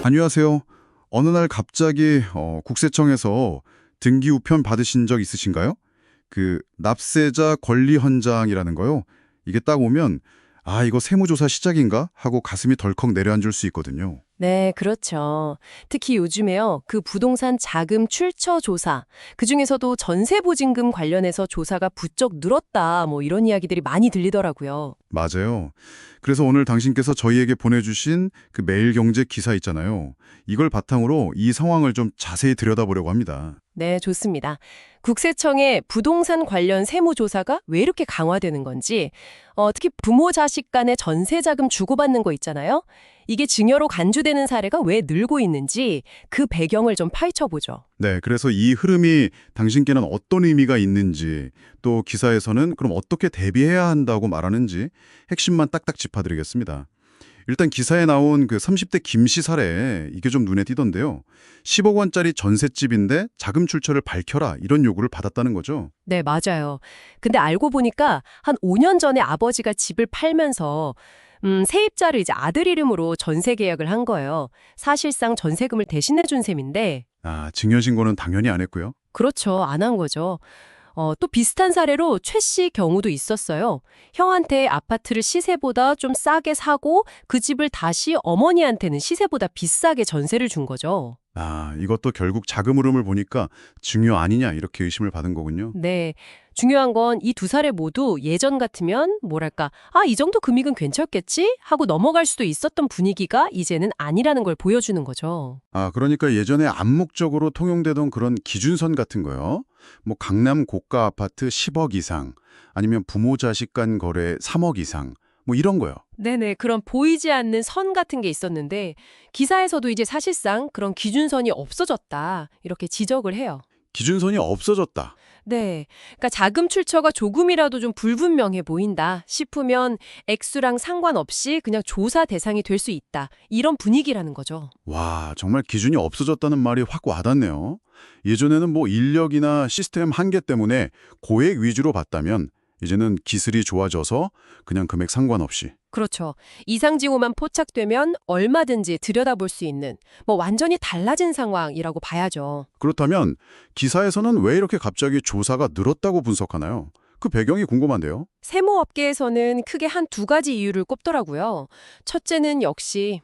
안녕하세요. 어느 날 갑자기 국세청에서 등기 우편 받으신 적 있으신가요? 그 납세자 권리 헌장이라는 거요. 이게 딱 오면 아, 이거 세무조사 시작인가 하고 가슴이 덜컥 내려앉을 수 있거든요. 네, 그렇죠. 특히 요즘에요, 그 부동산 자금 출처 조사, 그중에서도 전세보증금 관련해서 조사가 부쩍 늘었다, 뭐 이런 이야기들이 많이 들리더라고요. 맞아요. 그래서 오늘 당신께서 저희에게 보내주신 그 매일경제 기사 있잖아요. 이걸 바탕으로 이 상황을 좀 자세히 들여다보려고 합니다. 네, 좋습니다. 국세청의 부동산 관련 세무조사가 왜 이렇게 강화되는 건지, 특히 부모 자식 간의 전세자금 주고받는 거 있잖아요. 이게 증여로 간주되는 사례가 왜 늘고 있는지 그 배경을 좀 파헤쳐보죠. 네, 그래서 이 흐름이 당신께는 어떤 의미가 있는지, 또 기사에서는 그럼 어떻게 대비해야 한다고 말하는지 핵심만 딱딱 짚어드리겠습니다. 일단 기사에 나온 그 30대 김 씨 사례, 이게 좀 눈에 띄던데요. 10억 원짜리 전셋집인데 자금 출처를 밝혀라, 이런 요구를 받았다는 거죠. 네, 맞아요. 근데 알고 보니까 한 5년 전에 아버지가 집을 팔면서 세입자를 이제 아들 이름으로 전세 계약을 한 거예요. 사실상 전세금을 대신해 준 셈인데 아, 증여신고는 당연히 안 했고요. 그렇죠. 안 한 거죠. 또 비슷한 사례로 최 씨 경우도 있었어요. 형한테 아파트를 시세보다 좀 싸게 사고 그 집을 다시 어머니한테는 시세보다 비싸게 전세를 준 거죠. 아, 이것도 결국 자금 흐름을 보니까 증여 아니냐, 이렇게 의심을 받은 거군요. 네. 중요한 건 이 두 사례 모두 예전 같으면 뭐랄까, 아, 이 정도 금액은 괜찮겠지? 하고 넘어갈 수도 있었던 분위기가 이제는 아니라는 걸 보여주는 거죠. 아, 그러니까 예전에 암묵적으로 통용되던 그런 기준선 같은 거요. 뭐 강남 고가 아파트 10억 이상, 아니면 부모 자식 간 거래 3억 이상, 뭐 이런 거요. 네네, 그런 보이지 않는 선 같은 게 있었는데 기사에서도 이제 사실상 그런 기준선이 없어졌다 이렇게 지적을 해요. 기준선이 없어졌다. 네, 그러니까 자금 출처가 조금이라도 좀 불분명해 보인다 싶으면 액수랑 상관없이 그냥 조사 대상이 될 수 있다 이런 분위기라는 거죠. 와, 정말 기준이 없어졌다는 말이 확 와닿네요. 예전에는 뭐 인력이나 시스템 한계 때문에 고액 위주로 봤다면 이제는 기술이 좋아져서 그냥 금액 상관없이. 그렇죠. 이상징후만 포착되면 얼마든지 들여다볼 수 있는 뭐 완전히 달라진 상황이라고 봐야죠. 그렇다면 기사에서는 왜 이렇게 갑자기 조사가 늘었다고 분석하나요? 그 배경이 궁금한데요. 세무업계에서는 크게 한 두 가지 이유를 꼽더라고요. 첫째는 역시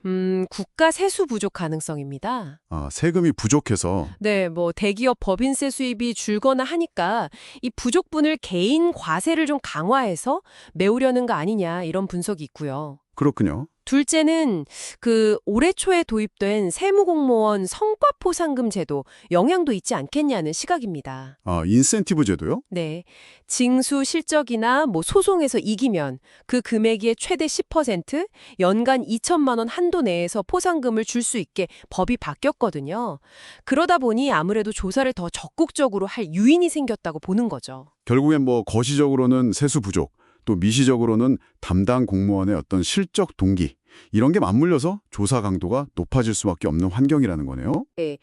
국가 세수 부족 가능성입니다. 아, 세금이 부족해서. 네, 뭐 대기업 법인세 수입이 줄거나 하니까 이 부족분을 개인 과세를 좀 강화해서 메우려는 거 아니냐 이런 분석이 있고요. 그렇군요. 둘째는 그 올해 초에 도입된 세무공무원 성과포상금 제도 영향도 있지 않겠냐는 시각입니다. 아, 인센티브 제도요? 네. 징수 실적이나 뭐 소송에서 이기면 그 금액의 최대 10%, 연간 2천만 원 한도 내에서 포상금을 줄 수 있게 법이 바뀌었거든요. 그러다 보니 아무래도 조사를 더 적극적으로 할 유인이 생겼다고 보는 거죠. 결국엔 뭐 거시적으로는 세수 부족, 또 미시적으로는 담당 공무원의 어떤 실적 동기, 이런 게 맞물려서 조사 강도가 높아질 수밖에 없는 환경이라는 거네요. 네.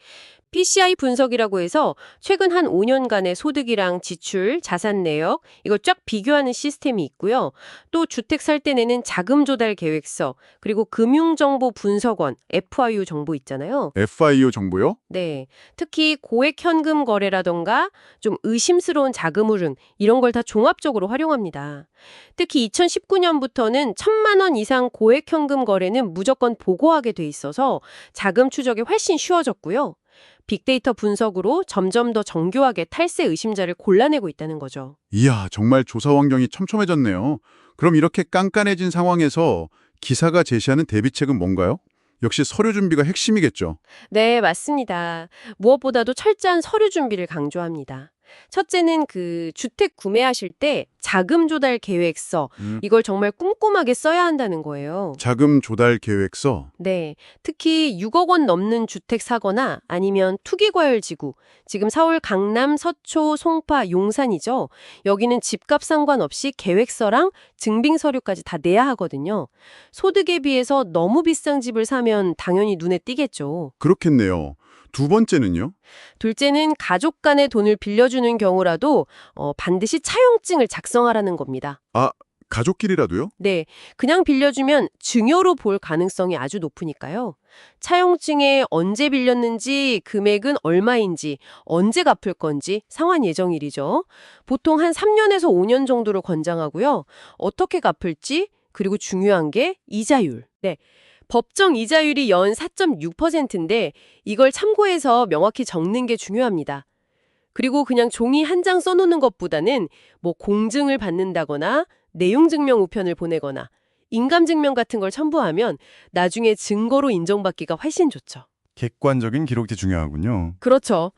PCI 분석이라고 해서 최근 한 5년간의 소득이랑 지출, 자산 내역 이걸 쫙 비교하는 시스템이 있고요. 또 주택 살 때 내는 자금 조달 계획서, 그리고 금융정보 분석원, FIU 정보 있잖아요. FIO 정보요? 네. 특히 고액 현금 거래라던가 좀 의심스러운 자금 흐름 이런 걸 다 종합적으로 활용합니다. 특히 2019년부터는 1,000만 원 이상 고액 현금 거래는 무조건 보고하게 돼 있어서 자금 추적이 훨씬 쉬워졌고요. 빅데이터 분석으로 점점 더 정교하게 탈세 의심자를 골라내고 있다는 거죠. 이야, 정말 조사 환경이 촘촘해졌네요. 그럼 이렇게 깐깐해진 상황에서 기사가 제시하는 대비책은 뭔가요? 역시 서류 준비가 핵심이겠죠. 네, 맞습니다. 무엇보다도 철저한 서류 준비를 강조합니다. 첫째는 그 주택 구매하실 때 자금 조달 계획서, 이걸 정말 꼼꼼하게 써야 한다는 거예요. 자금 조달 계획서. 네, 특히 6억 원 넘는 주택 사거나 아니면 투기과열 지구, 지금 서울 강남, 서초, 송파, 용산이죠. 여기는 집값 상관없이 계획서랑 증빙 서류까지 다 내야 하거든요. 소득에 비해서 너무 비싼 집을 사면 당연히 눈에 띄겠죠. 그렇겠네요. 두 번째는요? 둘째는 가족 간에 돈을 빌려주는 경우라도 반드시 차용증을 작성하라는 겁니다. 아, 가족끼리라도요? 네, 그냥 빌려주면 증여로 볼 가능성이 아주 높으니까요. 차용증에 언제 빌렸는지, 금액은 얼마인지, 언제 갚을 건지 상환 예정일이죠. 보통 한 3년에서 5년 정도를 권장하고요. 어떻게 갚을지, 그리고 중요한 게 이자율. 네. 법정 이자율이 연 4.6%인데 이걸 참고해서 명확히 적는 게 중요합니다. 그리고 그냥 종이 한 장 써놓는 것보다는 뭐 공증을 받는다거나 내용증명 우편을 보내거나 인감증명 같은 걸 첨부하면 나중에 증거로 인정받기가 훨씬 좋죠. 객관적인 기록이 중요하군요. 그렇죠.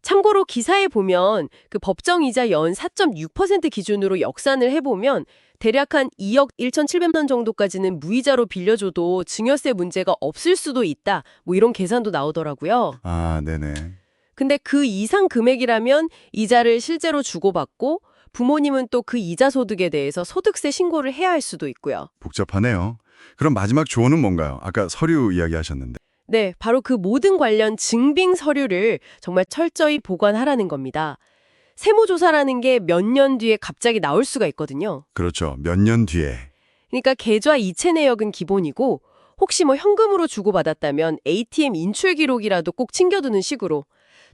참고로 기사에 보면 그 법정이자 연 4.6% 기준으로 역산을 해보면 대략 한 2억 1,700만 정도까지는 무이자로 빌려줘도 증여세 문제가 없을 수도 있다. 뭐 이런 계산도 나오더라고요. 아, 네네. 근데 그 이상 금액이라면 이자를 실제로 주고받고 부모님은 또 그 이자 소득에 대해서 소득세 신고를 해야 할 수도 있고요. 복잡하네요. 그럼 마지막 조언은 뭔가요? 아까 서류 이야기하셨는데. 네, 바로 그 모든 관련 증빙 서류를 정말 철저히 보관하라는 겁니다. 세무조사라는 게 몇 년 뒤에 갑자기 나올 수가 있거든요. 그렇죠. 몇 년 뒤에. 그러니까 계좌 이체 내역은 기본이고 혹시 뭐 현금으로 주고받았다면 ATM 인출 기록이라도 꼭 챙겨두는 식으로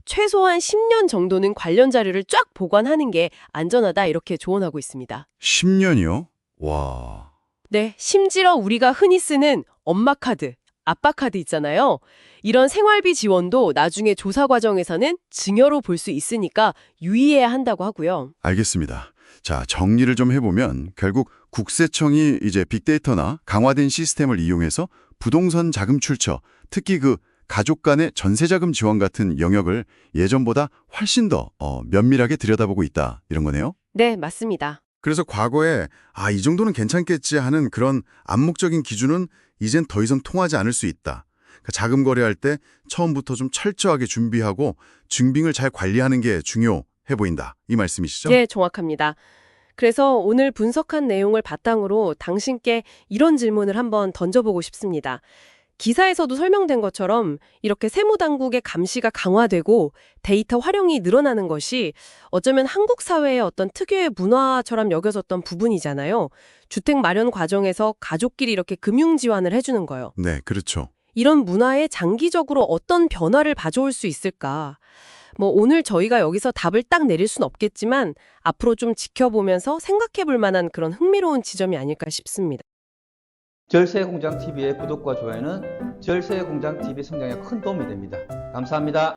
최소한 10년 정도는 관련 자료를 쫙 보관하는 게 안전하다 이렇게 조언하고 있습니다. 10년이요? 와. 네, 심지어 우리가 흔히 쓰는 엄마 카드, 아빠 카드 있잖아요. 이런 생활비 지원도 나중에 조사 과정에서는 증여로 볼 수 있으니까 유의해야 한다고 하고요. 알겠습니다. 자, 정리를 좀 해보면 결국 국세청이 이제 빅데이터나 강화된 시스템을 이용해서 부동산 자금 출처, 특히 그 가족 간의 전세자금 지원 같은 영역을 예전보다 훨씬 더 면밀하게 들여다보고 있다. 이런 거네요. 네, 맞습니다. 그래서 과거에 이 정도는 괜찮겠지 하는 그런 암묵적인 기준은 이젠 더 이상 통하지 않을 수 있다. 그러니까 자금 거래할 때 처음부터 좀 철저하게 준비하고 증빙을 잘 관리하는 게 중요해 보인다. 이 말씀이시죠? 네, 정확합니다. 그래서 오늘 분석한 내용을 바탕으로 당신께 이런 질문을 한번 던져보고 싶습니다. 기사에서도 설명된 것처럼 이렇게 세무당국의 감시가 강화되고 데이터 활용이 늘어나는 것이 어쩌면 한국 사회의 어떤 특유의 문화처럼 여겨졌던 부분이잖아요. 주택 마련 과정에서 가족끼리 이렇게 금융 지원을 해주는 거요. 네, 그렇죠. 이런 문화에 장기적으로 어떤 변화를 가져올 수 있을까? 뭐 오늘 저희가 여기서 답을 딱 내릴 순 없겠지만 앞으로 좀 지켜보면서 생각해 볼 만한 그런 흥미로운 지점이 아닐까 싶습니다. 절세공장TV의 구독과 좋아요는 절세공장TV 성장에 큰 도움이 됩니다. 감사합니다.